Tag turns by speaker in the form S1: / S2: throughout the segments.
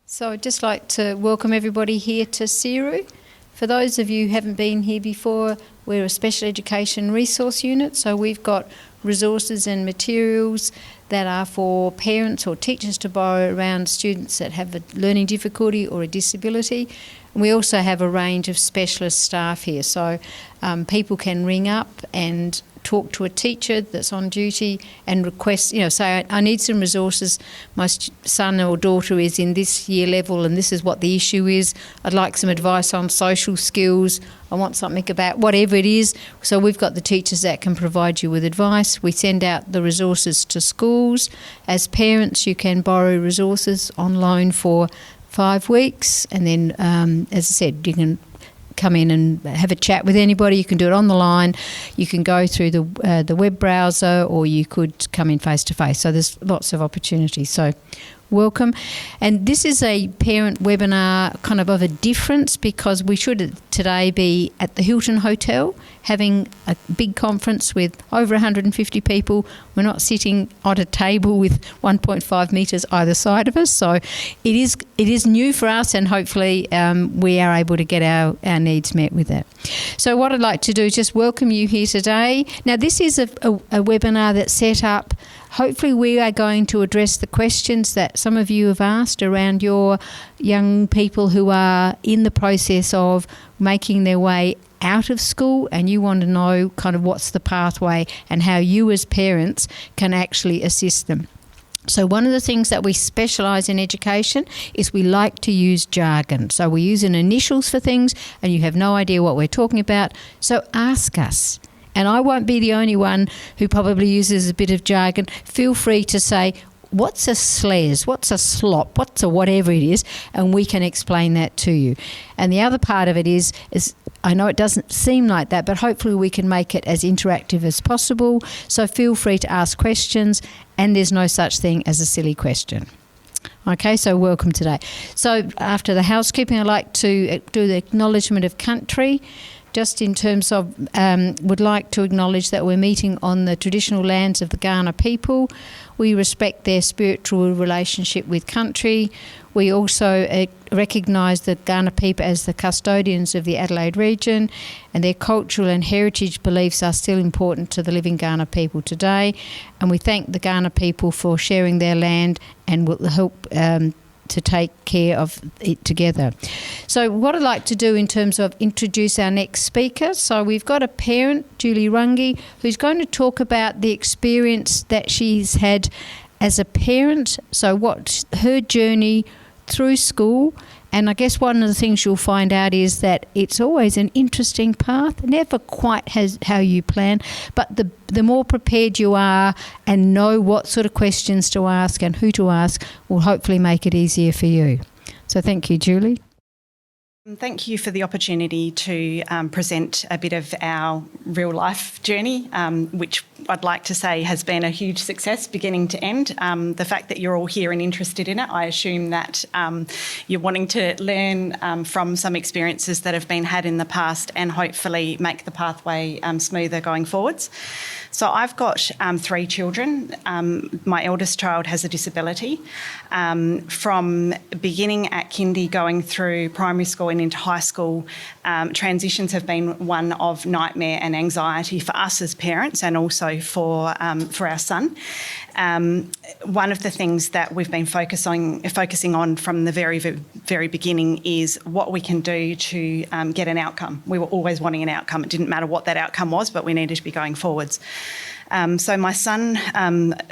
S1: So I'd just like to welcome everybody here to CERU. For those of you who haven't been here before, we're a special education resource unit, so we've got resources and materials that are for parents or teachers to borrow around students that have a learning difficulty or a disability. And we also have a range of specialist staff here, so people can ring up and talk to a teacher that's on duty and request, say, I need some resources. My son or daughter is in this year level and this is what the issue is. I'd like some advice on social skills. I want something about whatever it is. So we've got the teachers that can provide you with advice. We send out the resources to schools. As parents, you can borrow resources on loan for 5 weeks, and then, as I said, you can come in and have a chat with anybody. You can do it on the line. You can go through the web browser, or you could come in face to face. So there's lots of opportunities. So welcome. And this is a parent webinar kind of a difference, because we should today be at the Hilton Hotel having a big conference with over 150 people. We're not sitting at a table with 1.5 metres either side of us. So it is new for us, and hopefully we are able to get our needs met with that. So what I'd like to do is just welcome you here today. Now this is a webinar that's set up. Hopefully we are going to address the questions that some of you have asked around your young people who are in the process of making their way out of school, and you want to know kind of what's the pathway and how you as parents can actually assist them. So one of the things that we specialise in education is we like to use jargon. So we're using initials for things and you have no idea what we're talking about. So ask us. And I won't be the only one who probably uses a bit of jargon. Feel free to say, what's a SLES? What's a slop? What's a whatever it is? And we can explain that to you. And the other part of it is I know it doesn't seem like that, but hopefully we can make it as interactive as possible. So feel free to ask questions, and there's no such thing as a silly question. Okay, so welcome today. So after the housekeeping, I'd like to do the acknowledgement of country. Just in terms of, would like to acknowledge that we're meeting on the traditional lands of the Kaurna people. We respect their spiritual relationship with country. We also recognise the Kaurna people as the custodians of the Adelaide region, and their cultural and heritage beliefs are still important to the living Kaurna people today. And we thank the Kaurna people for sharing their land and will help to take care of it together. So what I'd like to do in terms of introduce our next speaker. So we've got a parent, Julie Rungie, who's going to talk about the experience that she's had as a parent. So what her journey through school. And I guess one of the things you'll find out is that it's always an interesting path, never quite has how you plan, but the more prepared you are and know what sort of questions to ask and who to ask will hopefully make it easier for you. So thank you, Julie.
S2: Thank you for the opportunity to present a bit of our real life journey, which I'd like to say has been a huge success beginning to end. The fact that you're all here and interested in it, I assume that you're wanting to learn from some experiences that have been had in the past and hopefully make the pathway smoother going forwards. So I've got 3 children. My eldest child has a disability. From beginning at kindy, going through primary school and into high school, transitions have been one of nightmare and anxiety for us as parents, and also for our son. One of the things that we've been focusing on from the very, very beginning is what we can do to get an outcome. We were always wanting an outcome. It didn't matter what that outcome was, but we needed to be going forwards. So my son,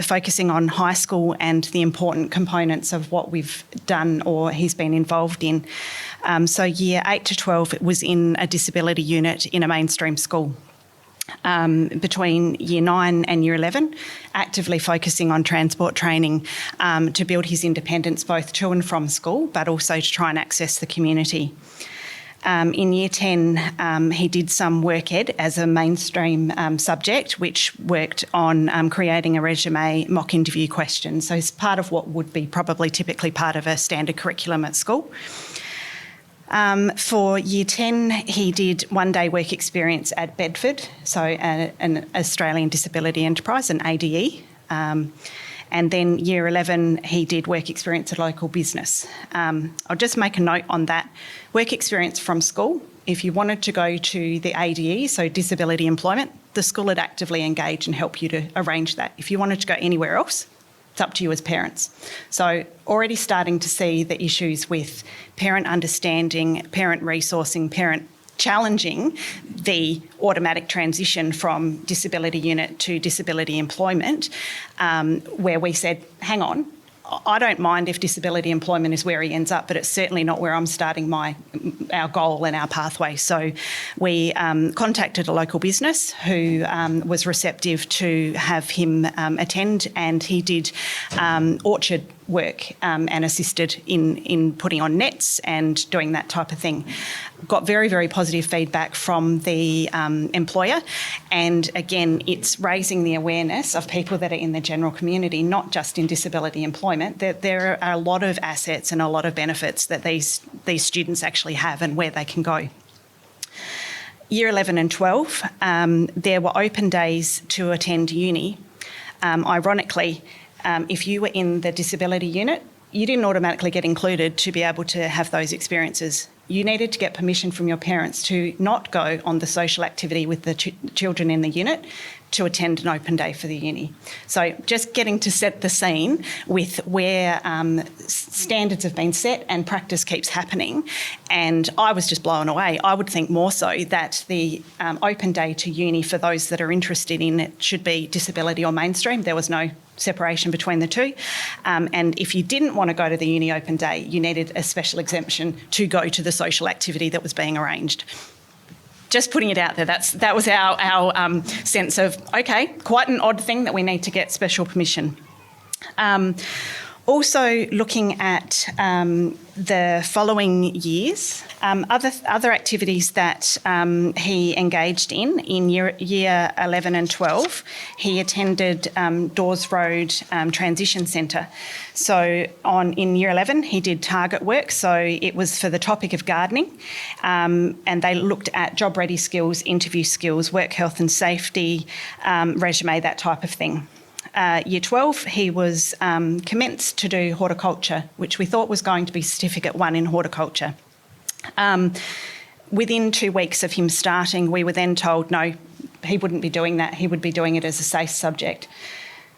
S2: focusing on high school and the important components of what we've done or he's been involved in. So year 8 to 12 was in a disability unit in a mainstream school. Between year 9 and year 11, actively focusing on transport training to build his independence both to and from school, but also to try and access the community. In year 10, he did some work ed as a mainstream subject, which worked on creating a resume mock interview question. So it's part of what would be probably typically part of a standard curriculum at school. For year 10, he did one-day work experience at Bedford, so an Australian Disability Enterprise, an ADE. And then year 11, he did work experience at a local business. I'll just make a note on that. Work experience from school, if you wanted to go to the ADE, so disability employment, the school would actively engage and help you to arrange that. If you wanted to go anywhere else, it's up to you as parents. So already starting to see the issues with parent understanding, parent resourcing, parent challenging the automatic transition from disability unit to disability employment, where we said, hang on, I don't mind if disability employment is where he ends up, but it's certainly not where I'm starting our goal and our pathway. So we contacted a local business who was receptive to have him attend, and he did orchard work and assisted in putting on nets and doing that type of thing. Got very, very positive feedback from the employer, and again, it's raising the awareness of people that are in the general community, not just in disability employment. There are a lot of assets and a lot of benefits that these students actually have and where they can go. Year 11 and 12, there were open days to attend uni. Ironically, if you were in the disability unit, you didn't automatically get included to be able to have those experiences. You needed to get permission from your parents to not go on the social activity with the children in the unit to attend an open day for the uni. So just getting to set the scene with where standards have been set and practice keeps happening. And I was just blown away. I would think more so that the open day to uni for those that are interested in it should be disability or mainstream. There was no separation between the two. And if you didn't want to go to the uni open day, you needed a special exemption to go to the social activity that was being arranged. Just putting it out there, that was our sense of, okay, quite an odd thing that we need to get special permission. Also looking at the following years, other activities that he engaged in year 11 and 12, he attended Dawes Road Transition Centre. So in year 11, he did target work. So it was for the topic of gardening, and they looked at job ready skills, interview skills, work health and safety, resume, that type of thing. Year 12, he was commenced to do horticulture, which we thought was going to be Certificate 1 in horticulture. Within 2 weeks of him starting, we were then told, no, he wouldn't be doing that. He would be doing it as a SACE subject,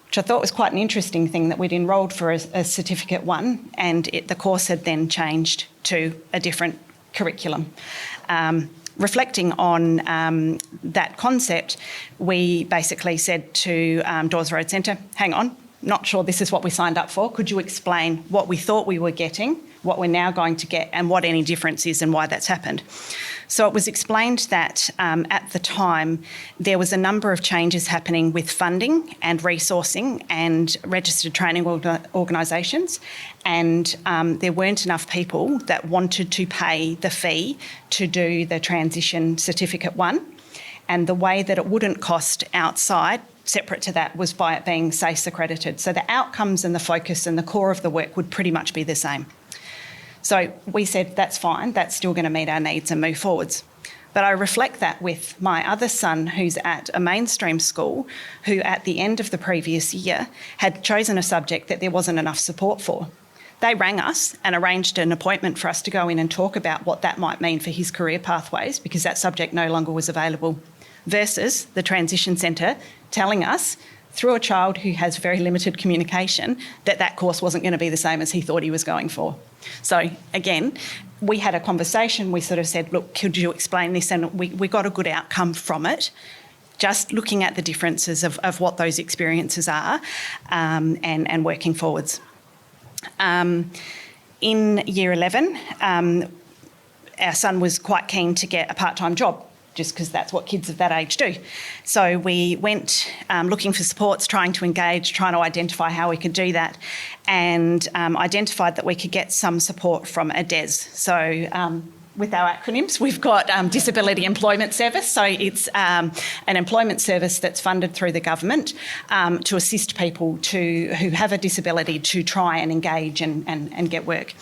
S2: which I thought was quite an interesting thing, that we'd enrolled for a Certificate 1 and the course had then changed to a different curriculum. Reflecting on that concept, we basically said to Dawes Road Centre, hang on, not sure this is what we signed up for. Could you explain what we thought we were getting, what we're now going to get, and what any difference is and why that's happened? So it was explained that at the time there was a number of changes happening with funding and resourcing and registered training organisations, and there weren't enough people that wanted to pay the fee to do the transition Certificate 1, and the way that it wouldn't cost outside, separate to that, was by it being SACE accredited. So the outcomes and the focus and the core of the work would pretty much be the same. So we said, that's fine, that's still going to meet our needs and move forwards. But I reflect that with my other son, who's at a mainstream school, who at the end of the previous year had chosen a subject that there wasn't enough support for. They rang us and arranged an appointment for us to go in and talk about what that might mean for his career pathways, because that subject no longer was available, versus the Transition Centre telling us, through a child who has very limited communication, that course wasn't going to be the same as he thought he was going for. So again, we had a conversation. We sort of said, look, could you explain this? And we got a good outcome from it, just looking at the differences of what those experiences are and working forwards. In year 11, our son was quite keen to get a part-time job, just because that's what kids of that age do. So we went looking for supports, trying to engage, trying to identify how we could do that, and identified that we could get some support from a DES. So with our acronyms, we've got Disability Employment Service. So it's an employment service that's funded through the government to assist people who have a disability to try and engage and get work.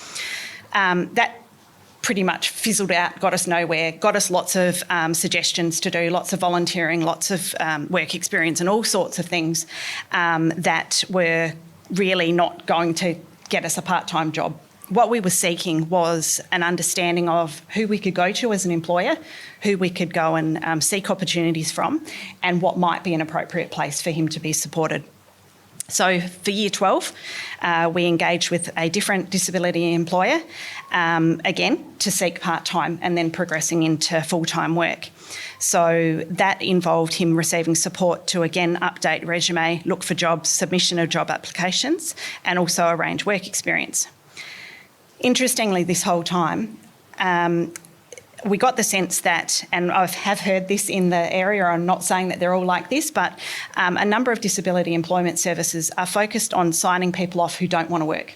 S2: That pretty much fizzled out, got us nowhere, got us lots of suggestions to do, lots of volunteering, lots of work experience and all sorts of things that were really not going to get us a part-time job. What we were seeking was an understanding of who we could go to as an employer, who we could go and seek opportunities from, and what might be an appropriate place for him to be supported. So for Year 12, we engaged with a different disability employer, again, to seek part-time and then progressing into full-time work. So that involved him receiving support to, again, update resume, look for jobs, submission of job applications, and also arrange work experience. Interestingly, this whole time, we got the sense that, and I have heard this in the area, I'm not saying that they're all like this, but a number of disability employment services are focused on signing people off who don't want to work.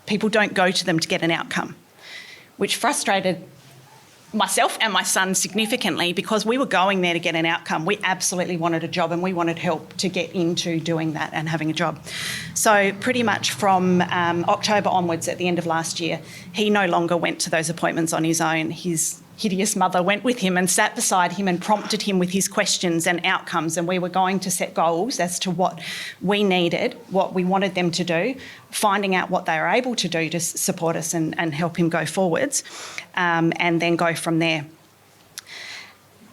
S2: People don't go to them to get an outcome, which frustrated myself and my son significantly because we were going there to get an outcome. We absolutely wanted a job and we wanted help to get into doing that and having a job. So pretty much from October onwards at the end of last year, he no longer went to those appointments on his own. His hideous mother went with him and sat beside him and prompted him with his questions and outcomes, and we were going to set goals as to what we needed, what we wanted them to do, finding out what they were able to do to support us and help him go forwards, and then go from there.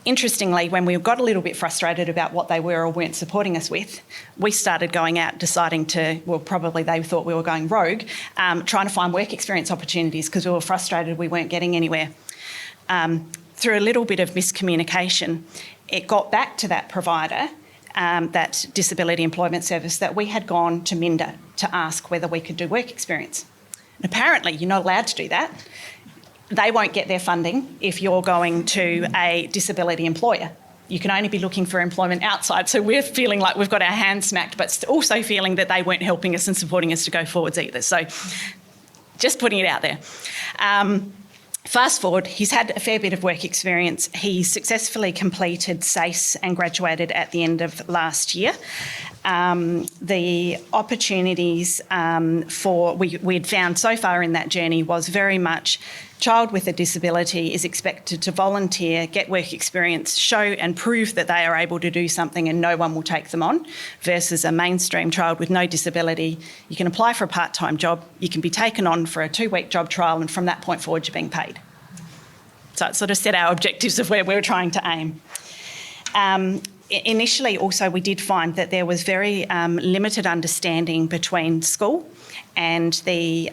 S2: Interestingly, when we got a little bit frustrated about what they were or weren't supporting us with, we started going out deciding to, well, probably they thought we were going rogue, trying to find work experience opportunities because we were frustrated we weren't getting anywhere. Through a little bit of miscommunication, it got back to that provider, that disability employment service, that we had gone to Minda to ask whether we could do work experience. And apparently you're not allowed to do that. They won't get their funding if you're going to a disability employer. You can only be looking for employment outside. So we're feeling like we've got our hands smacked, but also feeling that they weren't helping us and supporting us to go forwards either. So just putting it out there. Fast forward, he's had a fair bit of work experience. He successfully completed SACE and graduated at the end of last year. The opportunities we'd found so far in that journey was very much child with a disability is expected to volunteer, get work experience, show and prove that they are able to do something and no one will take them on, versus a mainstream child with no disability. You can apply for a part-time job, you can be taken on for a 2-week job trial, and from that point forward you're being paid. So it sort of set our objectives of where we were trying to aim. Initially also we did find that there was very limited understanding between school and the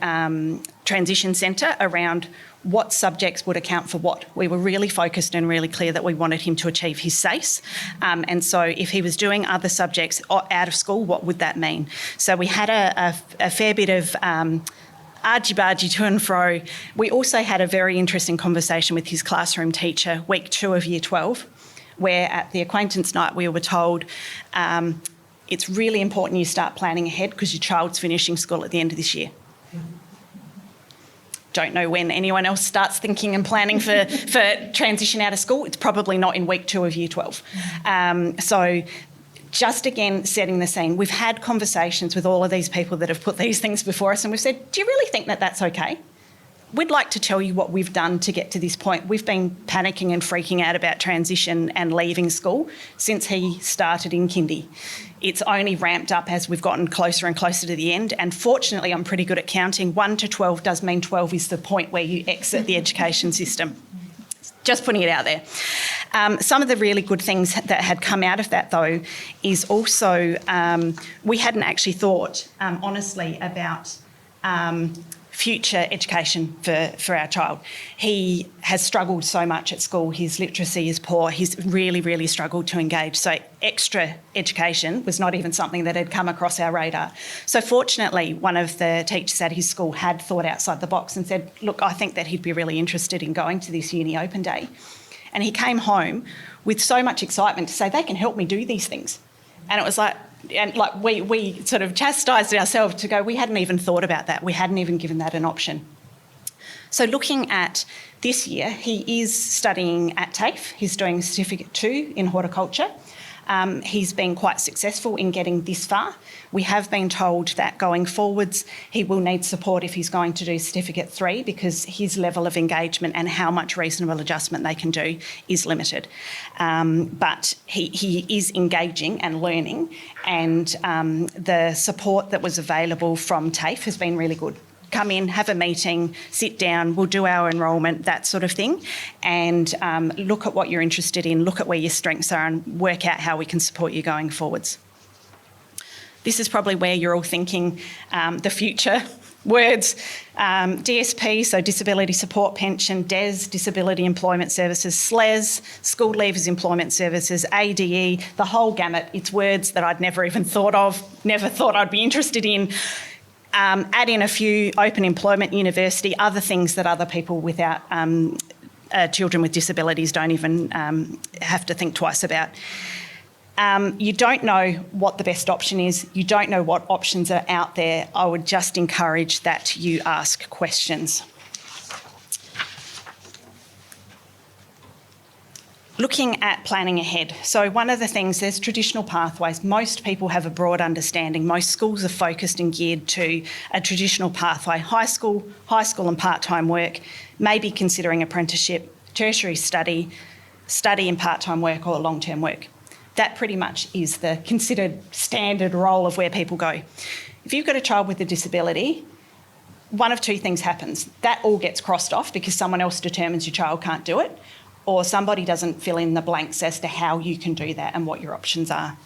S2: transition centre around what subjects would account for what. We were really focused and really clear that we wanted him to achieve his SACE. And so if he was doing other subjects out of school, what would that mean? So we had a fair bit of argy-bargy to and fro. We also had a very interesting conversation with his classroom teacher, week 2 of Year 12, where at the acquaintance night we were told it's really important you start planning ahead because your child's finishing school at the end of this year. Don't know when anyone else starts thinking and planning for transition out of school. It's probably not in week 2 of Year 12. So just again setting the scene. We've had conversations with all of these people that have put these things before us and we've said, do you really think that that's okay? We'd like to tell you what we've done to get to this point. We've been panicking and freaking out about transition and leaving school since he started in kindy. It's only ramped up as we've gotten closer and closer to the end, and fortunately I'm pretty good at counting. 1 to 12 does mean 12 is the point where you exit the education system. Just putting it out there. Some of the really good things that had come out of that though is also we hadn't actually thought honestly about future education for our child. He has struggled so much at school. His literacy is poor. He's really, really struggled to engage. So extra education was not even something that had come across our radar. So fortunately, one of the teachers at his school had thought outside the box and said, look, I think that he'd be really interested in going to this uni open day. And he came home with so much excitement to say, they can help me do these things. And it was like, we sort of chastised ourselves to go, we hadn't even thought about that. We hadn't even given that an option. So looking at this year, he is studying at TAFE. He's doing Certificate 2 in horticulture. He's been quite successful in getting this far. We have been told that going forwards he will need support if he's going to do Certificate 3 because his level of engagement and how much reasonable adjustment they can do is limited. But he is engaging and learning, and the support that was available from TAFE has been really good. Come in, have a meeting, sit down, we'll do our enrolment, that sort of thing, and look at what you're interested in, look at where your strengths are and work out how we can support you going forwards. This is probably where you're all thinking the future words. DSP, so Disability Support Pension, DES, Disability Employment Services, SLES, School Leavers Employment Services, ADE, the whole gamut. It's words that I'd never even thought of, never thought I'd be interested in. Add in a few, open employment, university, other things that other people without children with disabilities don't even have to think twice about. You don't know what the best option is. You don't know what options are out there. I would just encourage that you ask questions. Looking at planning ahead. So one of the things, there's traditional pathways. Most people have a broad understanding. Most schools are focused and geared to a traditional pathway. High school and part-time work, maybe considering apprenticeship, tertiary study and part-time work or long-term work. That pretty much is the considered standard role of where people go. If you've got a child with a disability, one of two things happens. That all gets crossed off because someone else determines your child can't do it, or somebody doesn't fill in the blanks as to how you can do that and what your options are.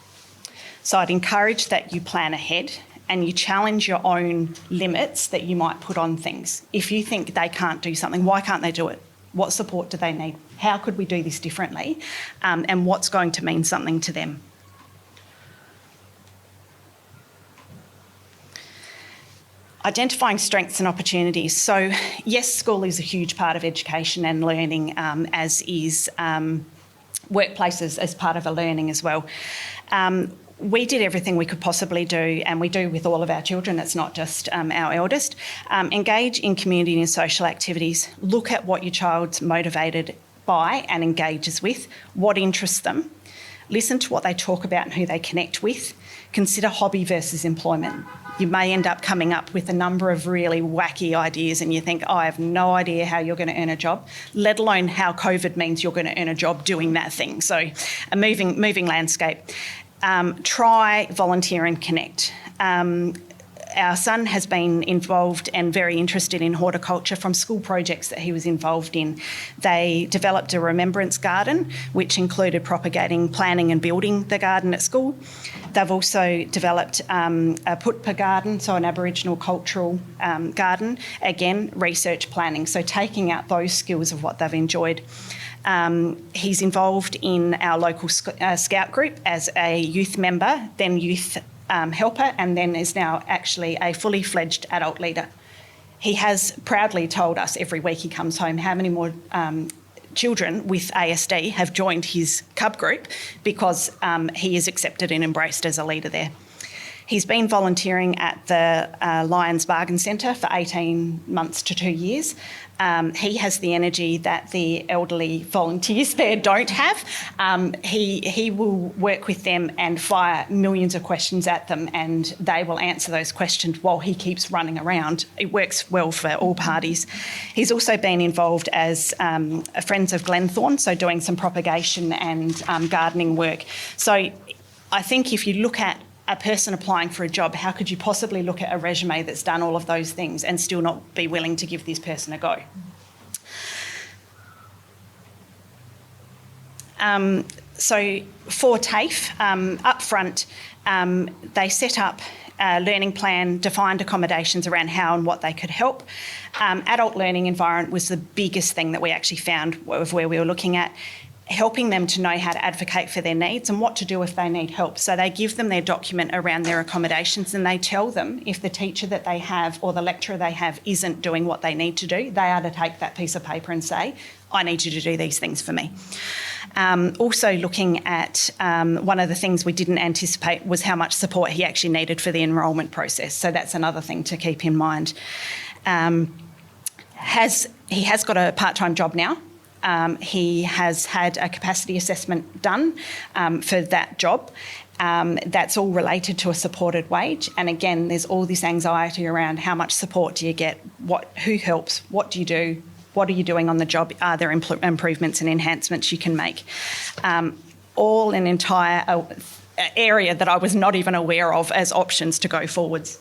S2: So I'd encourage that you plan ahead and you challenge your own limits that you might put on things. If you think they can't do something, why can't they do it? What support do they need? How could we do this differently? And what's going to mean something to them? Identifying strengths and opportunities. So yes, school is a huge part of education and learning, as is workplaces as part of a learning as well. We did everything we could possibly do, and we do with all of our children, it's not just our eldest. Engage in community and social activities. Look at what your child's motivated by and engages with, what interests them. Listen to what they talk about and who they connect with. Consider hobby versus employment. You may end up coming up with a number of really wacky ideas and you think, oh, I have no idea how you're going to earn a job, let alone how COVID means you're going to earn a job doing that thing. So a moving landscape. Try, volunteer and connect. Our son has been involved and very interested in horticulture from school projects that he was involved in. They developed a remembrance garden, which included propagating, planning and building the garden at school. They've also developed a putpa garden, so an Aboriginal cultural garden. Again, research planning, so taking out those skills of what they've enjoyed. He's involved in our local scout group as a youth member, then youth helper, and then is now actually a fully fledged adult leader. He has proudly told us every week he comes home how many more children with ASD have joined his cub group because he is accepted and embraced as a leader there. He's been volunteering at the Lions Bargain Centre for 18 months to 2 years. He has the energy that the elderly volunteers there don't have. He will work with them and fire millions of questions at them, and they will answer those questions while he keeps running around. It works well for all parties. He's also been involved as a Friends of Glenthorne, so doing some propagation and gardening work. So I think if you look at a person applying for a job, how could you possibly look at a resume that's done all of those things and still not be willing to give this person a go? So for TAFE, up front, they set up a learning plan, defined accommodations around how and what they could help. Adult learning environment was the biggest thing that we actually found of where we were looking at, helping them to know how to advocate for their needs and what to do if they need help. So they give them their document around their accommodations and they tell them if the teacher that they have or the lecturer they have isn't doing what they need to do, they are to take that piece of paper and say, I need you to do these things for me. Also looking at one of the things we didn't anticipate was how much support he actually needed for the enrolment process. So that's another thing to keep in mind. He has got a part-time job now. he has had a capacity assessment done for that job. That's all related to a supported wage. And again, there's all this anxiety around how much support do you get, who helps, what do you do, what are you doing on the job, are there improvements and enhancements you can make. All an entire area that I was not even aware of as options to go forwards.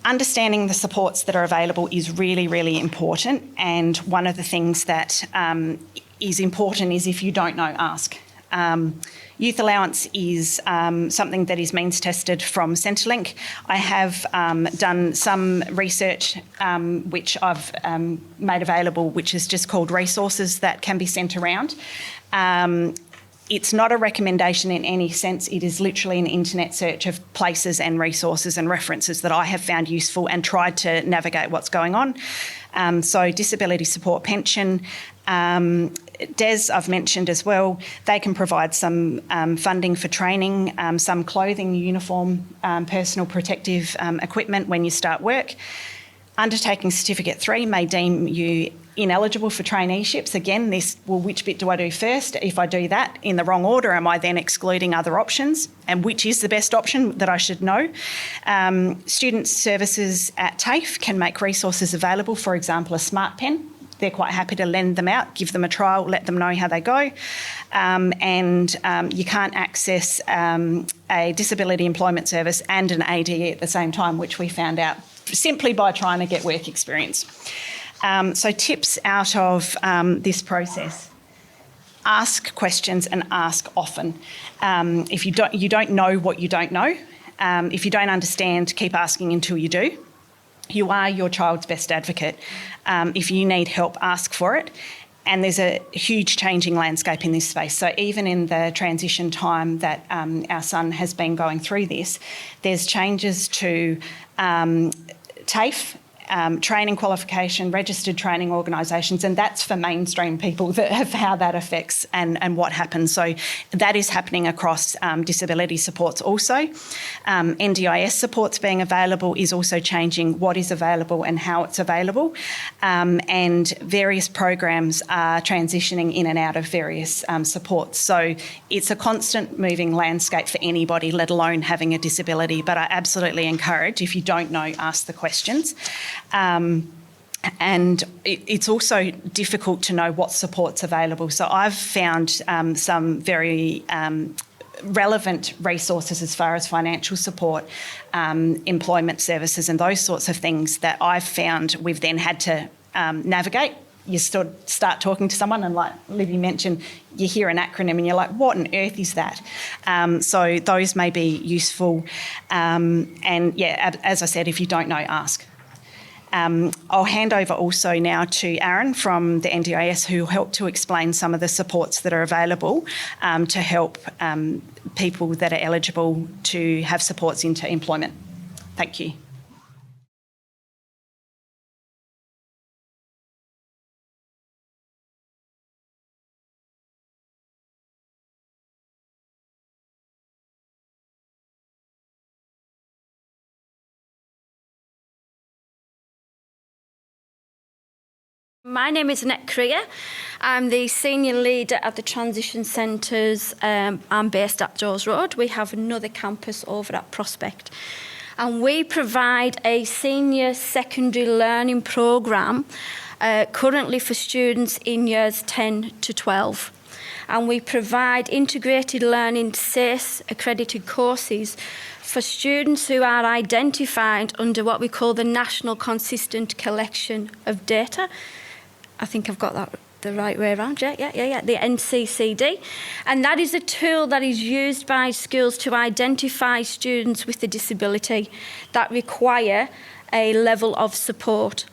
S2: Understanding the supports that are available is really, really important. And one of the things that is important is if you don't know, ask. Youth allowance is something that is means tested from Centrelink. I have done some research which I've made available, which is just called resources that can be sent around. It's not a recommendation in any sense. It is literally an internet search of places and resources and references that I have found useful and tried to navigate what's going on. So disability support pension, DES I've mentioned as well. They can provide some funding for training, some clothing, uniform, personal protective equipment when you start work. Undertaking Certificate 3 may deem you ineligible for traineeships. Again, which bit do I do first? If I do that in the wrong order, am I then excluding other options? And which is the best option that I should know? Student services at TAFE can make resources available, for example, a smart pen. They're quite happy to lend them out, give them a trial, let them know how they go. And you can't access a disability employment service and an ADE at the same time, which we found out simply by trying to get work experience. So tips out of this process. Ask questions and ask often. If you don't know what you don't know, if you don't understand, keep asking until you do. You are your child's best advocate. If you need help, ask for it. And there's a huge changing landscape in this space. So even in the transition time that our son has been going through this, there's changes to TAFE, training qualification, registered training organisations, and that's for mainstream people that have how that affects and what happens. So that is happening across disability supports also. NDIS supports being available is also changing what is available and how it's available. And various programs are transitioning in and out of various supports. So it's a constant moving landscape for anybody, let alone having a disability. But I absolutely encourage, if you don't know, ask the questions. And it's also difficult to know what support's available. So I've found some very relevant resources as far as financial support, employment services and those sorts of things that I've found we've then had to navigate. You start talking to someone and, like Libby mentioned, you hear an acronym and you're like, what on earth is that? So those may be useful. And yeah, as I said, if you don't know, ask. I'll hand over also now to Aaron from the NDIS, who helped to explain some of the supports that are available to help people that are eligible to have supports into employment. Thank you.
S3: My name is Annette Creer. I'm the senior leader at the Transition Centres. I'm based at Dawes Road. We have another campus over at Prospect. And we provide a senior secondary learning programme currently for students in years 10 to 12. And we provide integrated learning SACE accredited courses for students who are identified under what we call the National Consistent Collection of Data. I think I've got that the right way around, the NCCD. And that is a tool that is used by schools to identify students with a disability that require a level of support.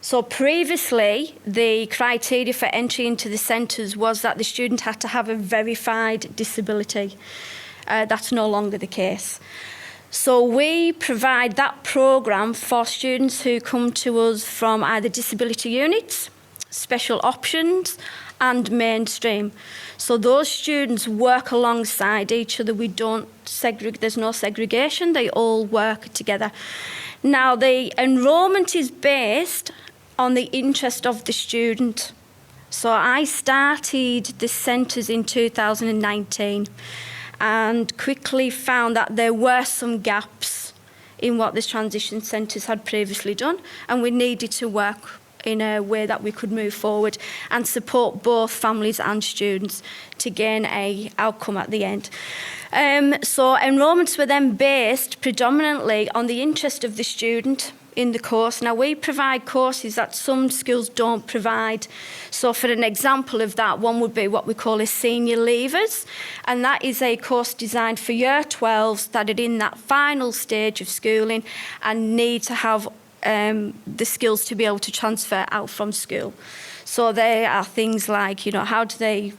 S3: So previously, the criteria for entry into the centres was that the student had to have a verified disability. That's no longer the case. So we provide that programme for students who come to us from either disability units, special options and mainstream. So those students work alongside each other. We don't segregate, there's no segregation, they all work together. Now the enrolment is based on the interest of the student. So I started the centres in 2019 and quickly found that there were some gaps in what the transition centres had previously done, and we needed to work in a way that we could move forward and support both families and students to gain an outcome at the end. So enrolments were then based predominantly on the interest of the student in the course. Now, we provide courses that some schools don't provide. So for an example of that, one would be what we call a senior leavers, and that is a course designed for year 12s that are in that final stage of schooling and need to have the skills to be able to transfer out from school. So there are things like, how do they...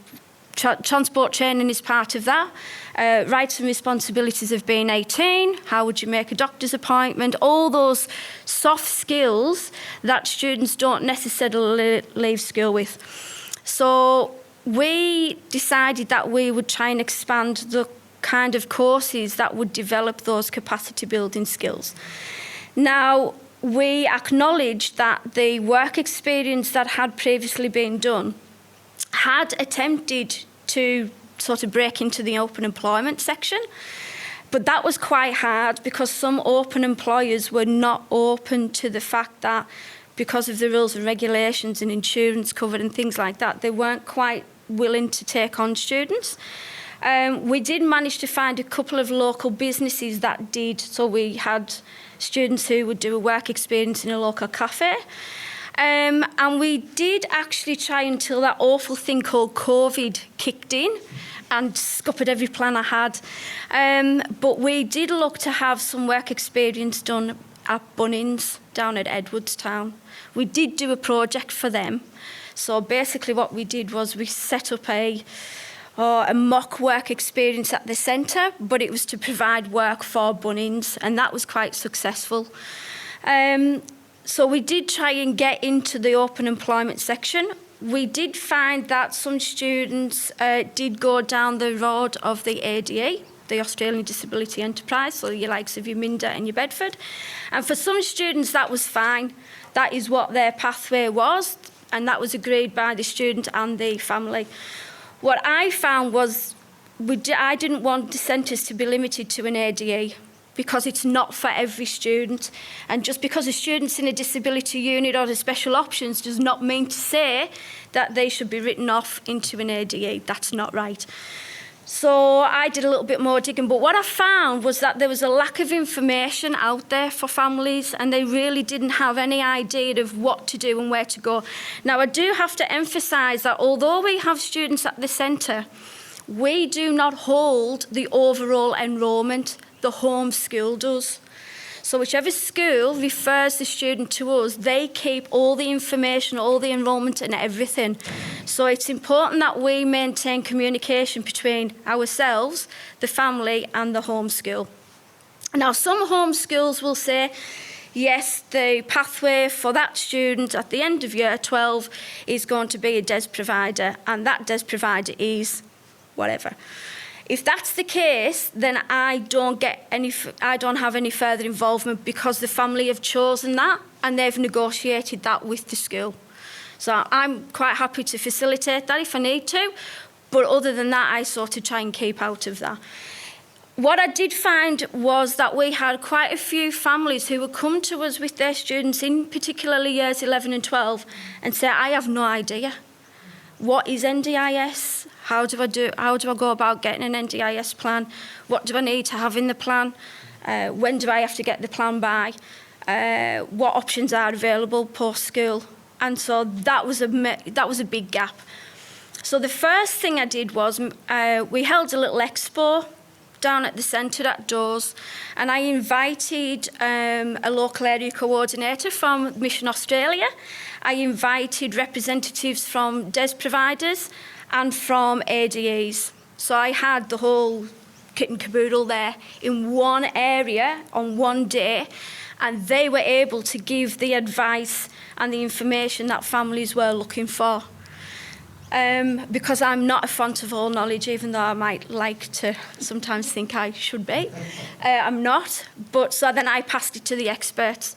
S3: Transport training is part of that. Rights and responsibilities of being 18. How would you make a doctor's appointment? All those soft skills that students don't necessarily leave school with. So we decided that we would try and expand the kind of courses that would develop those capacity building skills. Now, we acknowledged that the work experience that had previously been done had attempted to sort of break into the open employment section, but that was quite hard because some open employers were not open to the fact that because of the rules and regulations and insurance cover and things like that, they weren't quite willing to take on students. We did manage to find a couple of local businesses that did, so we had students who would do a work experience in a local cafe. And we did actually try until that awful thing called COVID kicked in and scuppered every plan I had. But we did look to have some work experience done at Bunnings down at Edwardstown. We did do a project for them. So basically what we did was we set up a mock work experience at the centre, but it was to provide work for Bunnings, and that was quite successful. So we did try and get into the open employment section. We did find that some students did go down the road of the ADA, the Australian Disability Enterprise, so your likes of your Minda and your Bedford. And for some students, that was fine. That is what their pathway was, and that was agreed by the student and the family. What I found was I didn't want the centres to be limited to an ADA, because it's not for every student. And just because a student's in a disability unit or the special options does not mean to say that they should be written off into an ADA. That's not right. So I did a little bit more digging, but what I found was that there was a lack of information out there for families, and they really didn't have any idea of what to do and where to go. Now, I do have to emphasise that although we have students at the centre, we do not hold the overall enrolment. The home school does. So whichever school refers the student to us, they keep all the information, all the enrolment and everything. So it's important that we maintain communication between ourselves, the family and the home school. Now, some home schools will say, yes, the pathway for that student at the end of year 12 is going to be a DES provider, and that DES provider is whatever. If that's the case, then I don't have any further involvement because the family have chosen that and they've negotiated that with the school. So I'm quite happy to facilitate that if I need to, but other than that, I sort of try and keep out of that. What I did find was that we had quite a few families who would come to us with their students in particularly years 11 and 12 and say, I have no idea. What is NDIS? How do I go about getting an NDIS plan? What do I need to have in the plan? When do I have to get the plan by? What options are available post-school? And so that was a big gap. So the first thing I did was we held a little expo down at the centre at Dawes, and I invited a local area coordinator from Mission Australia. I invited representatives from DES providers and from ADEs. So I had the whole kit and caboodle there in one area on one day, and they were able to give the advice and the information that families were looking for. Because I'm not a font of all knowledge, even though I might like to sometimes think I should be. I'm not. But so then I passed it to the experts.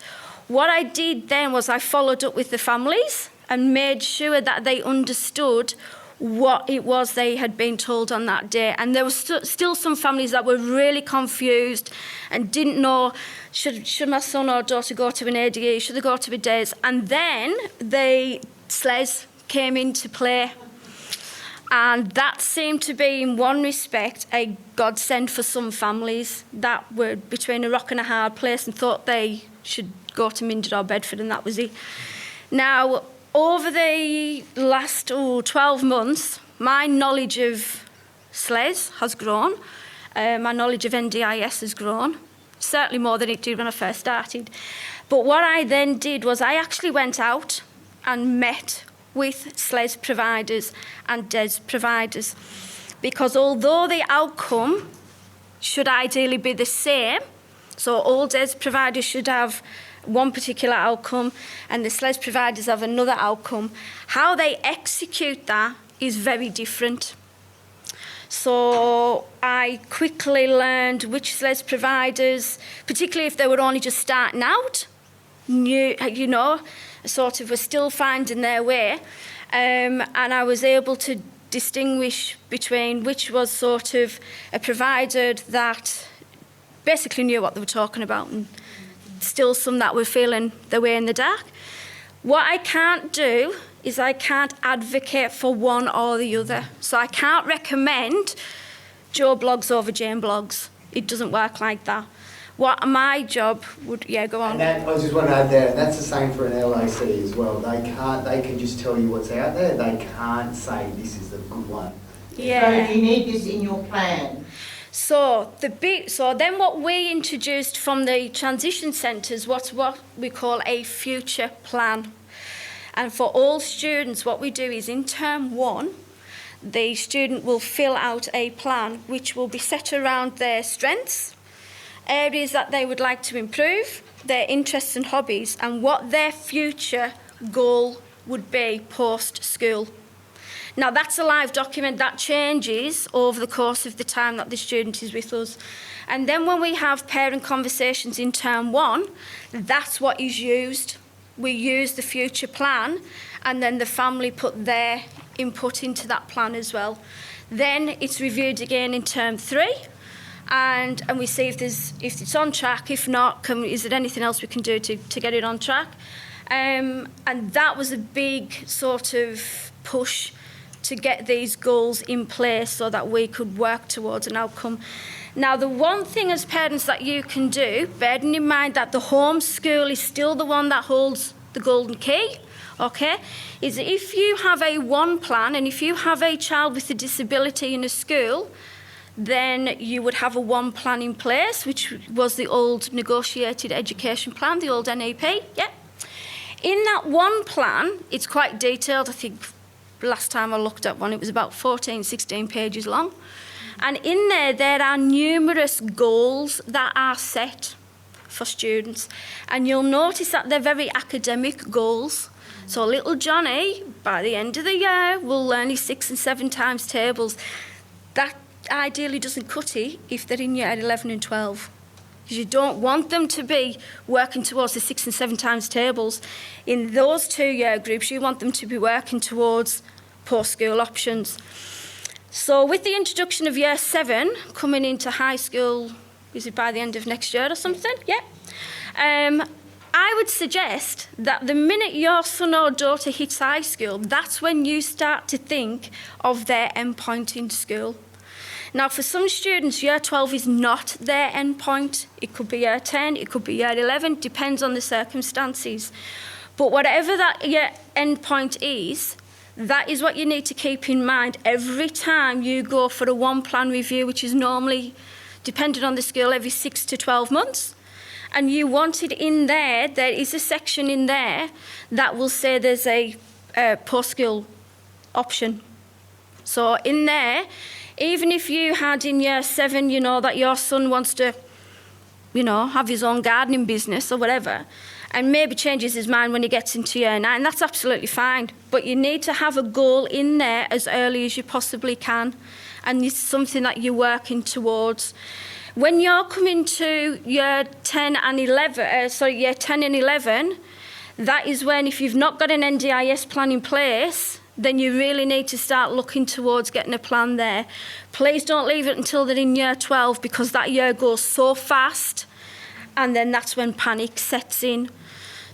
S3: What I did then was I followed up with the families and made sure that they understood what it was they had been told on that day. And there were still some families that were really confused and didn't know, should my son or daughter go to an ADE, should they go to a DAYS? And then the SLES came into play. And that seemed to be, in one respect, a godsend for some families that were between a rock and a hard place and thought they should go to Mindred or Bedford, and that was it. Now, over the last 12 months, my knowledge of SLES has grown. My knowledge of NDIS has grown, certainly more than it did when I first started. But what I then did was I actually went out and met with SLES providers and DES providers, because although the outcome should ideally be the same, so all DES providers should have one particular outcome and the SLES providers have another outcome, how they execute that is very different. So I quickly learned which SLES providers, particularly if they were only just starting out, sort of were still finding their way, and I was able to distinguish between which was sort of a provider that basically knew what they were talking about, and still some that were feeling their way in the dark. What I can't do is I can't advocate for one or the other. So I can't recommend Joe blogs over Jane blogs. It doesn't work like that. What my job would, go on.
S4: And that, I just want to add there, and that's the same for an LAC as well. They can just tell you what's out there. They can't say this is the good one.
S3: Yeah.
S5: So you need this in your plan.
S3: So then what we introduced from the transition centres was what we call a future plan. And for all students, what we do is in term 1, the student will fill out a plan which will be set around their strengths, areas that they would like to improve, their interests and hobbies, and what their future goal would be post-school. Now, that's a live document that changes over the course of the time that the student is with us. And then when we have parent conversations in term 1, that's what is used. We use the future plan, and then the family put their input into that plan as well. Then it's reviewed again in term 3, and we see if it's on track. If not, is there anything else we can do to get it on track? And that was a big sort of push to get these goals in place so that we could work towards an outcome. Now, the one thing as parents that you can do, bearing in mind that the home school is still the one that holds the golden key, okay, is that if you have a one plan and if you have a child with a disability in a school, then you would have a one plan in place, which was the old negotiated education plan, the old NEP, yeah. In that one plan, it's quite detailed. I think last time I looked at one, it was about 14, 16 pages long. And in there are numerous goals that are set for students. And you'll notice that they're very academic goals. So little Johnny, by the end of the year, will learn his 6 and 7 times tables. That ideally doesn't cut it if they're in year 11 and 12. Because you don't want them to be working towards the 6 and 7 times tables. In those 2 year groups, you want them to be working towards post-school options. So with the introduction of year 7 coming into high school, is it by the end of next year or something? Yeah. I would suggest that the minute your son or daughter hits high school, that's when you start to think of their endpoint in school. Now, for some students, year 12 is not their endpoint. It could be year 10, it could be year 11, depends on the circumstances. But whatever that your endpoint is, that is what you need to keep in mind every time you go for a one-plan review, which is normally, depending on the school, every 6 to 12 months. And you want it in there, there is a section in there that will say there's a post-school option. So in there, even if you had in year 7, that your son wants to, have his own gardening business or whatever, and maybe changes his mind when he gets into year 9, that's absolutely fine. But you need to have a goal in there as early as you possibly can, and it's something that you're working towards. When you're coming to year 10 and 11, year 10 and 11, that is when, if you've not got an NDIS plan in place, then you really need to start looking towards getting a plan there. Please don't leave it until they're in year 12, because that year goes so fast, and then that's when panic sets in.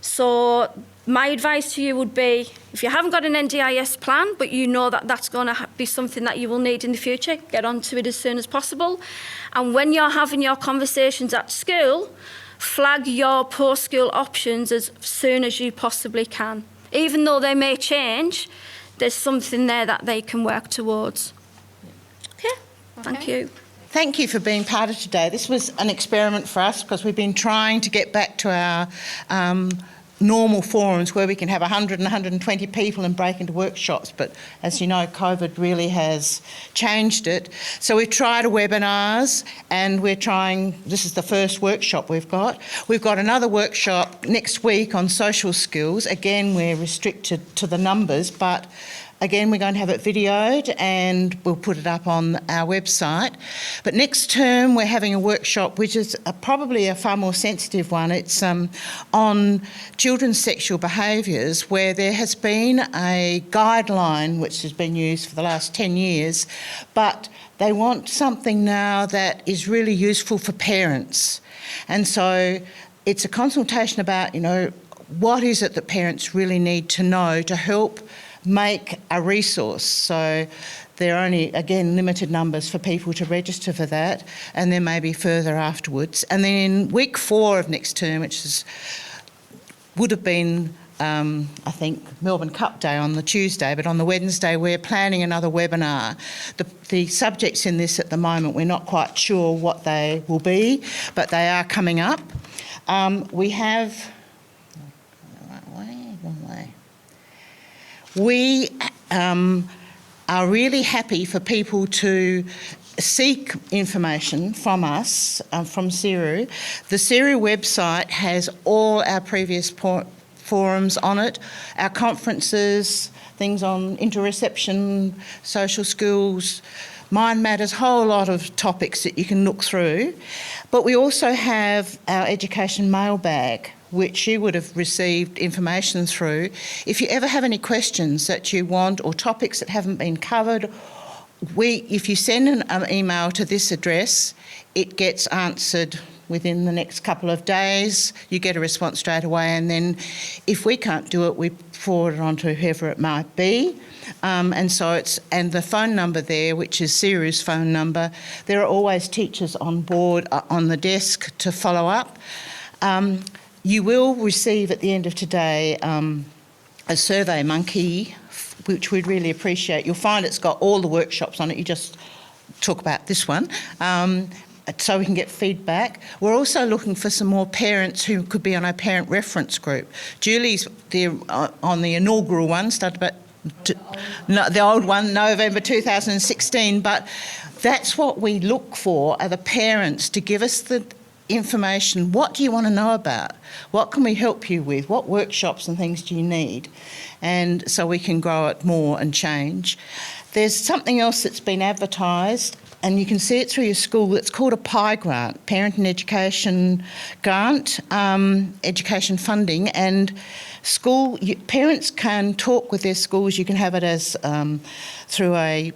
S3: So my advice to you would be, if you haven't got an NDIS plan, but you know that that's going to be something that you will need in the future, get onto it as soon as possible. And when you're having your conversations at school, flag your post-school options as soon as you possibly can. Even though they may change, there's something there that they can work towards. Okay. Thank you.
S5: Thank you for being part of today. This was an experiment for us, because we've been trying to get back to our normal forums where we can have 100 and 120 people and break into workshops, but as you know, COVID really has changed it. So we've tried webinars, and this is the first workshop we've got. We've got another workshop next week on social skills. Again, we're restricted to the numbers, but again, we're going to have it videoed and we'll put it up on our website. But next term, we're having a workshop which is probably a far more sensitive one. It's on children's sexual behaviours, where there has been a guideline which has been used for the last 10 years, but they want something now that is really useful for parents. And so it's a consultation about, what is it that parents really need to know to help make a resource. So there are only, again, limited numbers for people to register for that, and there may be further afterwards. And then in week 4 of next term, which would have been, I think, Melbourne Cup Day on the Tuesday, but on the Wednesday we're planning another webinar. The subjects in this at the moment, we're not quite sure what they will be, but they are coming up. We have... We are really happy for people to seek information from us, from CERU. The CERU website has all our previous forums on it, our conferences, things on interoception, social skills, mind matters, whole lot of topics that you can look through. But we also have our education mailbag, which you would have received information through. If you ever have any questions that you want, or topics that haven't been covered, if you send an email to this address, it gets answered within the next couple of days. You get a response straight away, and then if we can't do it, we forward it on to whoever it might be. And the phone number there, which is CERU's phone number, there are always teachers on board on the desk to follow up. You will receive at the end of today a survey monkey, which we'd really appreciate. You'll find it's got all the workshops on it. You just talk about this one, so we can get feedback. We're also looking for some more parents who could be on our parent reference group. Julie's there on the inaugural one, started about the old one, November 2016, but that's what we look for, are the parents to give us the information. What do you want to know about? What can we help you with? What workshops and things do you need? And so we can grow it more and change. There's something else that's been advertised, and you can see it through your school. It's called a PI grant, Parent and Education Grant, education funding, and parents can talk with their schools. You can have it as through a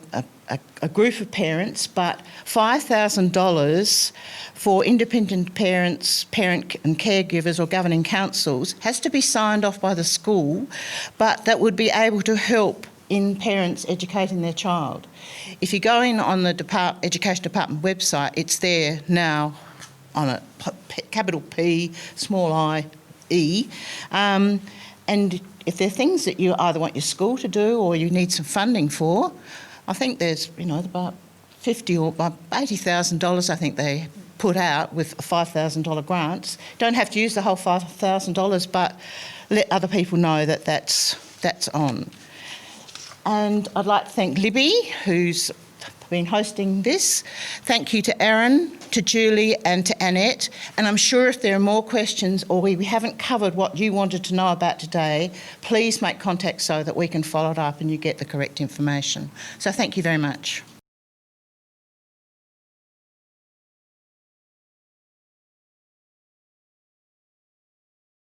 S5: group of parents, but $5,000 for independent parents, parent and caregivers or governing councils has to be signed off by the school, but that would be able to help in parents educating their child. If you go in on the Education Department website, it's there now on a capital P, small I, E. And if there are things that you either want your school to do or you need some funding for, I think there's, about $50,000 or $80,000 I think they put out with $5,000 grants. Don't have to use the whole $5,000, but let other people know that that's on. And I'd like to thank Libby, who's been hosting this. Thank you to Aaron, to Julie and to Annette. And I'm sure if there are more questions or we haven't covered what you wanted to know about today, please make contact so that we can follow it up and you get the correct information. So thank you very much.